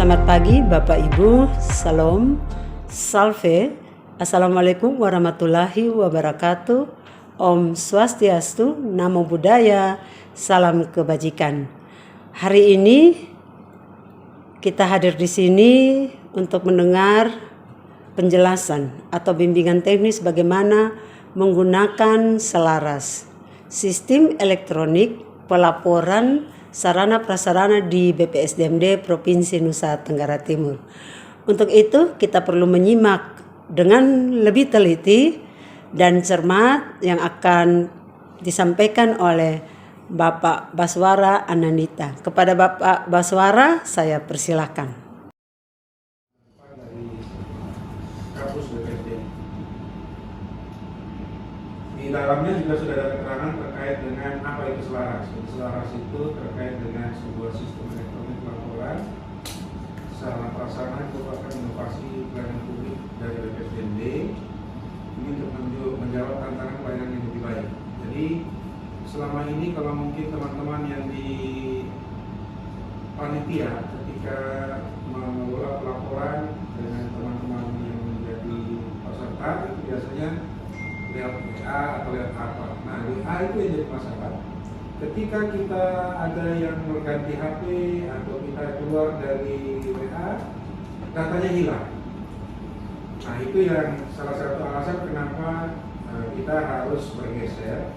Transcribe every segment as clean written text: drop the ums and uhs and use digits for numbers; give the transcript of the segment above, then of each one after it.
Selamat pagi Bapak Ibu, Salam, Salve, Assalamualaikum warahmatullahi wabarakatuh, Om Swastiastu, Namo Buddhaya, Salam Kebajikan. Hari ini kita hadir di sini untuk mendengar penjelasan atau bimbingan teknis bagaimana menggunakan selaras, sistem elektronik pelaporan sarana prasarana di BPSDMD Provinsi Nusa Tenggara Timur. Untuk itu kita perlu menyimak dengan lebih teliti dan cermat yang akan disampaikan oleh Bapak Baswara Anandita. Kepada Bapak Baswara saya persilahkan. Dari kampus BPSD. Di dalamnya juga sudah ada keterangan terkait dengan apa itu selaras. Selaras itu terkait dengan sebuah sistem elektronik laporan sarana prasarana itu merupakan inovasi pelayanan publik dari BPSDMD ini untuk menjawab tantangan pelayanan yang lebih baik. Jadi selama ini kalau mungkin teman-teman yang di panitia ketika mengelola pelaporan dengan teman-teman yang menjadi peserta itu biasanya lewat WA atau lewat apa. Nah WA itu yang jadi masalah. Ketika kita ada yang mengganti HP atau kita keluar dari WA, datanya hilang. Nah itu yang salah satu alasan kenapa kita harus bergeser.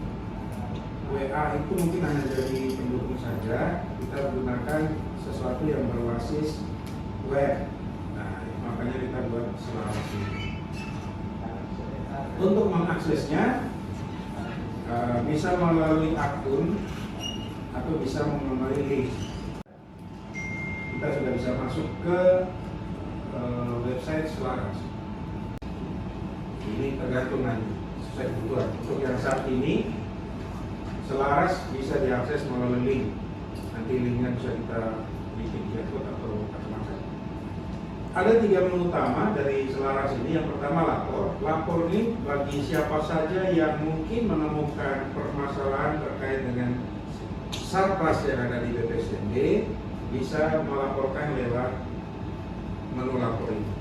WA itu mungkin hanya jadi pendukung saja, kita gunakan sesuatu yang berbasis web. Nah makanya kita buat selaras ini. Untuk mengaksesnya bisa melalui akun atau bisa melalui link. Kita sudah bisa masuk ke website selaras. Ini tergantung nanti sesuai kebutuhan. Untuk yang saat ini selaras bisa diakses melalui link. Nanti linknya bisa kita bikin di atau macam-macam. Ada 3 menu utama dari selaras ini. Yang pertama lapor. Lapor ini bagi siapa saja yang mungkin menemukan permasalahan terkait dengan sarpras yang ada di BPSDMD bisa melaporkan lewat menu lapor ini.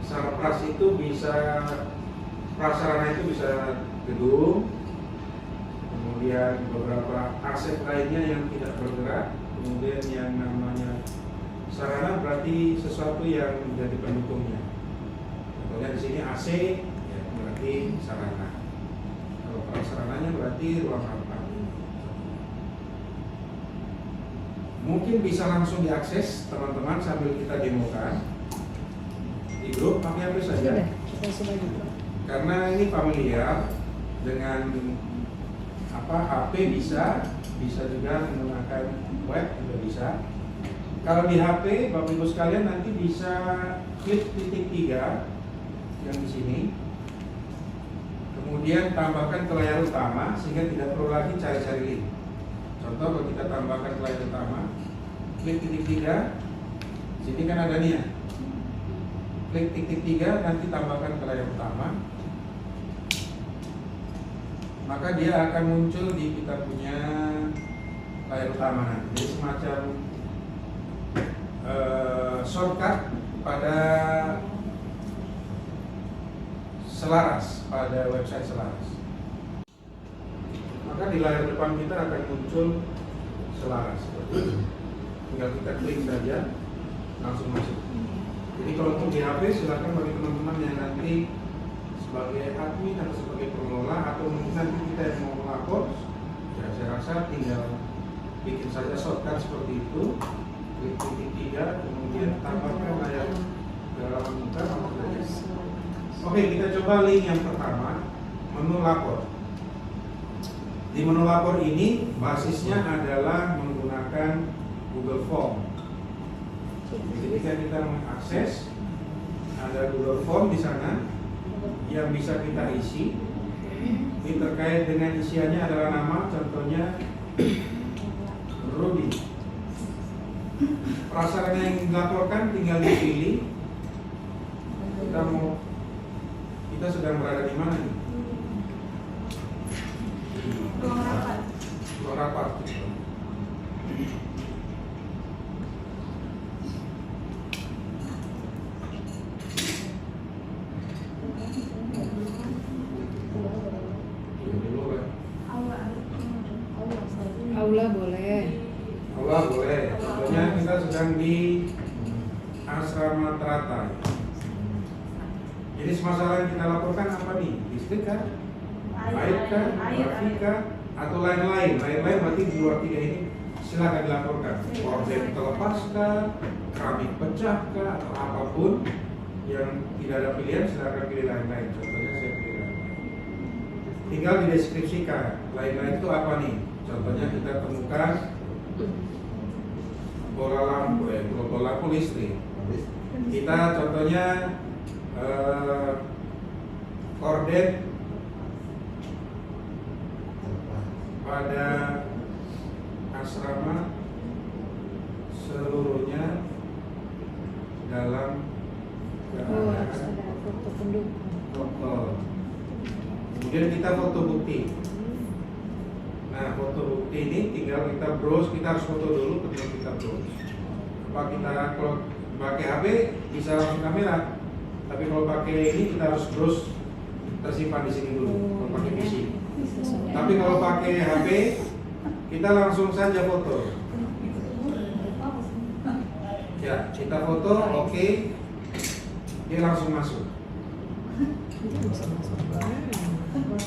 Sarpras itu bisa, prasarana itu bisa gedung, kemudian beberapa aset lainnya yang tidak bergerak, kemudian yang namanya sarana berarti sesuatu yang menjadi pendukungnya. Contohnya di sini AC ya, berarti sarana. Kalau prasarananya berarti ruang rapat. Mungkin bisa langsung diakses teman-teman sambil kita demokan di grup pakai HP saja. Karena ini familiar dengan HP bisa juga menggunakan web juga bisa. Kalau di HP Bapak Ibu sekalian nanti bisa klik titik 3 yang di sini. Kemudian tambahkan ke layar utama sehingga tidak perlu lagi cari-cari link. Contoh kalau kita tambahkan ke layar utama, klik titik 3. Sini kan ada nih ya. Klik titik 3 nanti tambahkan ke layar utama. Maka dia akan muncul di kita punya layar utama nanti. Jadi semacam shortcut pada selaras, pada website selaras. Maka di layar depan kita akan muncul selaras. Tinggal kita klik saja, langsung masuk. Jadi kalau untuk di HP silakan bagi teman-teman yang nanti sebagai admin atau sebagai pengelola atau mungkin nanti kita yang mau melapor, ya saya rasa tinggal bikin saja shortcut seperti itu. Klik titik 3, kemudian tambahkan layar ke halaman kita. Oke, kita coba link yang pertama, menu lapor. Di menu lapor ini basisnya adalah menggunakan Google Form. Jadi ketika kita mengakses, ada Google Form di sana yang bisa kita isi. Ini terkait dengan isiannya adalah nama, contohnya Rudy. Prasarana yang dilaporkan tinggal dipilih. Kita sedang berada di mana nih? Ruang rapat. Aula boleh. Allah boleh. Contohnya kita sedang di asrama teratai. Jadi masalah yang kita laporkan apa nih? Listrik kah? Air kah? Trafik kah? Atau lain-lain? Lain-lain berarti di luar tiga ini silakan dilaporkan. Korden terlepas kah? Keramik pecah kah? Atau apapun yang tidak ada pilihan silakan pilih lain-lain. Contohnya saya pilih lain-lain. Tinggal dideskripsikan. Lain-lain itu apa nih? Contohnya kita temukan bola lampu listrik. Kita contohnya korden pada asrama seluruhnya dalam Oh, harus ada foto pendukung. kotor. Kemudian kita foto bukti. Nah, foto bukti ini tinggal kita browse, kita harus foto dulu, kemudian kita browse. Apa kita kalau pakai HP bisa langsung kamera, tapi kalau pakai ini kita harus browse tersimpan di sini dulu. Kalau pakai PC. Tapi kalau pakai HP kita langsung saja foto. Ya, kita foto, oke, dia langsung masuk.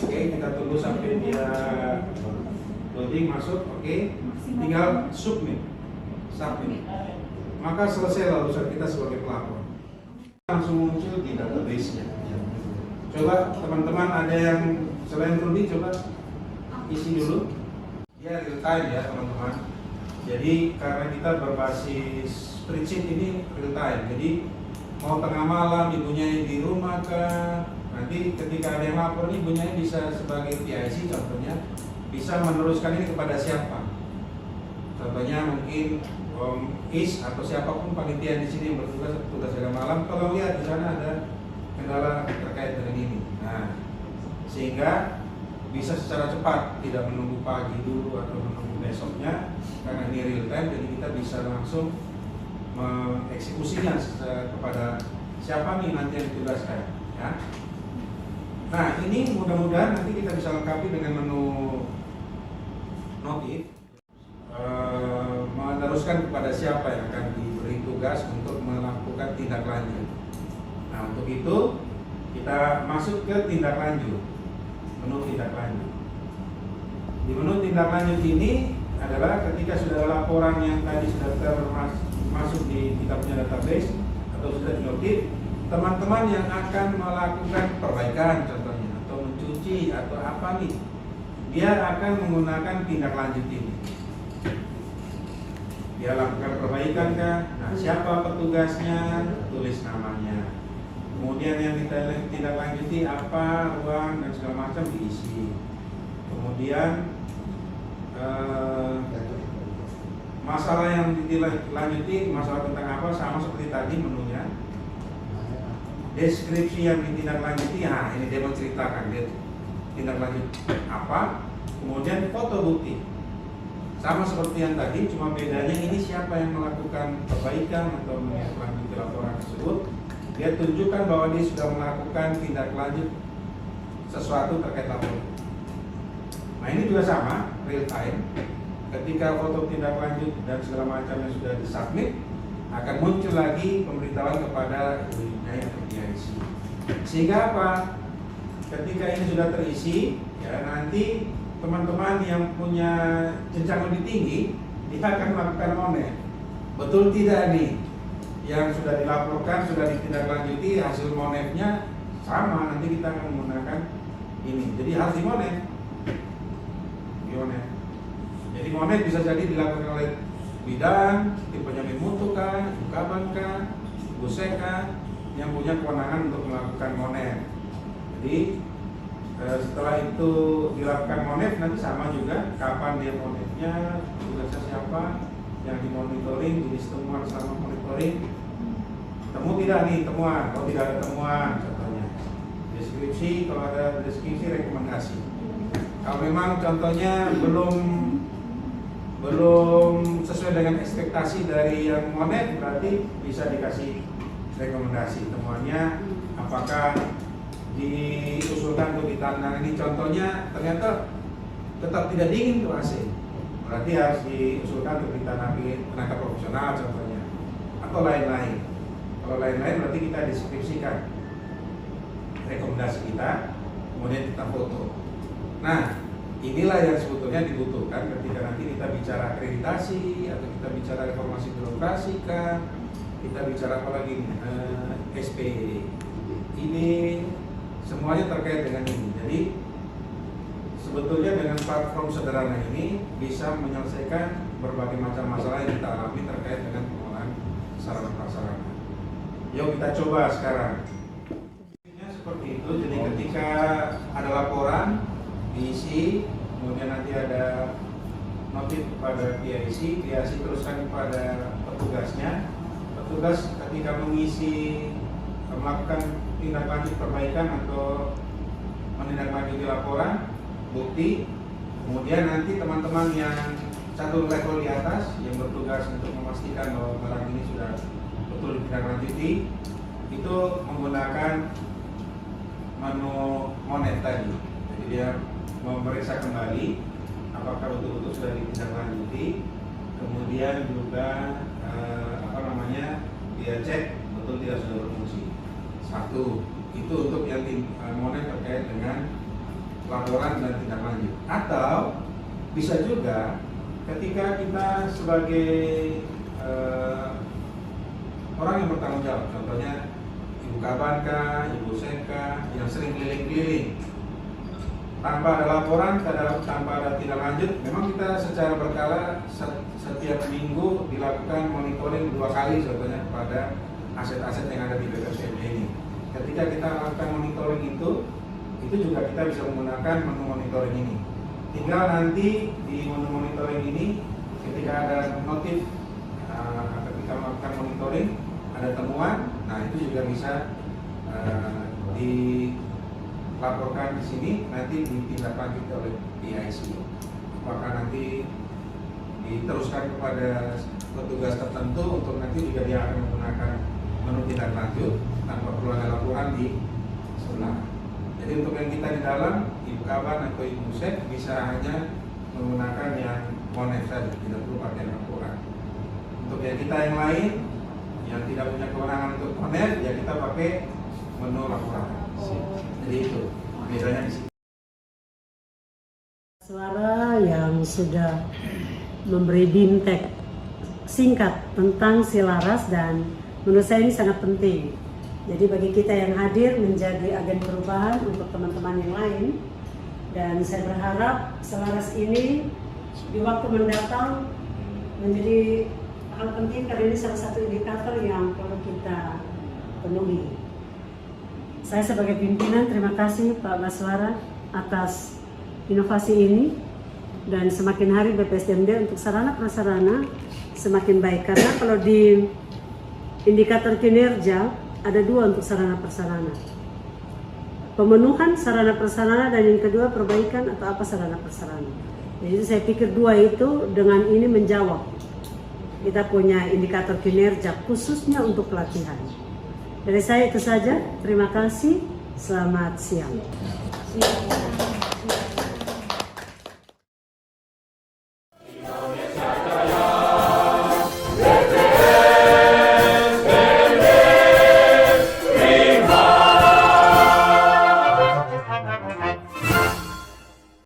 Oke, kita tunggu sampai dia loading masuk, oke, tinggal submit. Maka selesai urusan kita sebagai pelapor. Langsung muncul di database-nya. Coba teman-teman ada yang selain Rudy coba isi dulu. Ya real time ya teman-teman. Jadi karena kita berbasis spreadsheet ini real time. Jadi mau tengah malam ibunya di rumah kah? Nanti ketika ada yang lapor ibunya bisa sebagai PIC contohnya bisa meneruskan ini kepada siapa? Contohnya mungkin Is atau siapapun panitia di sini yang bertugas jaga malam, tolong lihat di sana ada kendala terkait dengan ini. Nah, sehingga bisa secara cepat, tidak menunggu pagi dulu atau menunggu besoknya, karena ini real time, jadi kita bisa langsung mengeksekusinya kepada siapa nih nanti yang ditugaskan. Ya. Nah, ini mudah-mudahan nanti kita bisa lengkapi dengan menu notif. Meneruskan kepada siapa yang akan diberi tugas untuk melakukan tindak lanjut. Nah, untuk itu kita masuk ke tindak lanjut, menu tindak lanjut. Di menu tindak lanjut ini adalah ketika sudah ada laporan yang tadi sudah masuk di kita punya database atau sudah dinotif, teman-teman yang akan melakukan perbaikan contohnya atau mencuci atau apa nih, dia akan menggunakan tindak lanjut ini. Dia lakukan perbaikan kan? Nah, siapa petugasnya? Tulis namanya. Kemudian yang kita tindak lanjuti apa, ruang dan segala macam diisi. Kemudian masalah yang ditindaklanjuti, masalah tentang apa sama seperti tadi menunya. Deskripsi yang ditindaklanjuti, nah ini dia menceritakan dia tindak lanjut apa. Kemudian foto bukti. Sama seperti yang tadi, cuma bedanya ini siapa yang melakukan perbaikan atau menindaklanjuti laporan tersebut. Dia tunjukkan bahwa dia sudah melakukan tindak lanjut sesuatu terkait laporan. Nah ini juga sama, real time. Ketika foto tindak lanjut dan segala macam yang sudah disubmit, akan muncul lagi pemberitahuan kepada ibunya yang terisi. Sehingga apa? Ketika ini sudah terisi, ya nanti teman-teman yang punya jenjang lebih tinggi dia akan melakukan monet. Betul tidak nih? Yang sudah dilaporkan, sudah ditindaklanjuti, hasil monetnya sama, nanti kita akan menggunakan ini. Jadi harus dimonet. Jadi monet bisa jadi dilakukan oleh bidang, tim penjamin mutu kah, Ukaban kah, Buseka yang punya kewenangan untuk melakukan monet. Jadi setelah itu dilakukan monet, nanti sama juga kapan dia monetnya, tugasnya siapa, yang dimonitoring, jenis temuan selama monitoring. Temu tidak nih temuan, kalau tidak ada temuan contohnya. Deskripsi, kalau ada deskripsi rekomendasi. Kalau memang contohnya belum sesuai dengan ekspektasi dari yang monet, berarti bisa dikasih rekomendasi temuannya, apakah diusulkan untuk ditandang. Ini contohnya ternyata tetap tidak dingin tuh AC. berarti harus diusulkan untuk ditangani tenaga profesional contohnya, atau lain-lain. Kalau lain-lain berarti kita deskripsikan rekomendasi kita, kemudian kita foto. Nah, inilah yang sebetulnya dibutuhkan ketika nanti kita bicara akreditasi atau kita bicara reformasi birokrasi kah, kita bicara apa lagi SP. Ini semuanya terkait dengan ini. Jadi sebetulnya dengan platform sederhana ini bisa menyelesaikan berbagai macam masalah yang kita alami terkait dengan pengelolaan sarana prasarana. Yuk kita coba sekarang. Seperti itu, jadi ketika ada laporan diisi, kemudian nanti ada notif kepada PIC teruskan kepada petugasnya. Petugas ketika melakukan tindak lanjut perbaikan atau menindaklanjuti laporan, bukti, kemudian nanti teman-teman yang satu level di atas yang bertugas untuk memastikan bahwa barang ini sudah betul ditindaklanjuti, itu menggunakan menu monet tadi. Jadi dia memeriksa kembali apakah betul-betul sudah ditindaklanjuti, kemudian juga dia cek betul tidak sudah berfungsi. Satu, itu untuk yang monet terkait dengan laporan dan tindak lanjut. Atau bisa juga ketika kita sebagai orang yang bertanggung jawab, contohnya ibu kabanka, ibu seka yang sering keliling-keliling tanpa ada laporan, tanpa ada tindak lanjut, memang kita secara berkala setiap minggu dilakukan monitoring 2 kali contohnya kepada aset-aset yang ada di BPSDM ini. Ketika kita lakukan monitoring itu juga kita bisa menggunakan menu monitoring ini. Tinggal nanti di menu monitoring ini ketika ada notif, ketika melakukan monitoring ada temuan, nah itu juga bisa dilaporkan di sini, nanti ditindaklanjuti oleh PIC. Apakah nanti diteruskan kepada petugas tertentu untuk nanti juga dia akan menggunakan menu tindak lanjut tanpa perlu ada laporan di sebelah. Jadi untuk yang kita di dalam, ibu kaban atau ibu sek bisa hanya menggunakan yang monet saja, tidak perlu pakai laporan. Untuk yang kita yang lain yang tidak punya kewenangan untuk monet, ya kita pakai menu laporan. Jadi itu bedanya di sini. Suara yang sudah memberi bimtek singkat tentang Silaras, dan menurut saya ini sangat penting. Jadi bagi kita yang hadir menjadi agen perubahan untuk teman-teman yang lain, dan saya berharap Silaras ini di waktu mendatang menjadi hal penting karena ini salah satu indikator yang perlu kita penuhi. Saya sebagai pimpinan terima kasih Pak Baswara atas inovasi ini, dan semakin hari BPSDMD untuk sarana prasarana semakin baik, karena kalau di indikator kinerja ada 2 untuk sarana prasarana, pemenuhan sarana prasarana, dan yang kedua perbaikan atau apa sarana prasarana. Jadi saya pikir 2 itu dengan ini menjawab kita punya indikator kinerja khususnya untuk pelatihan. Dari saya itu saja, terima kasih, selamat siang.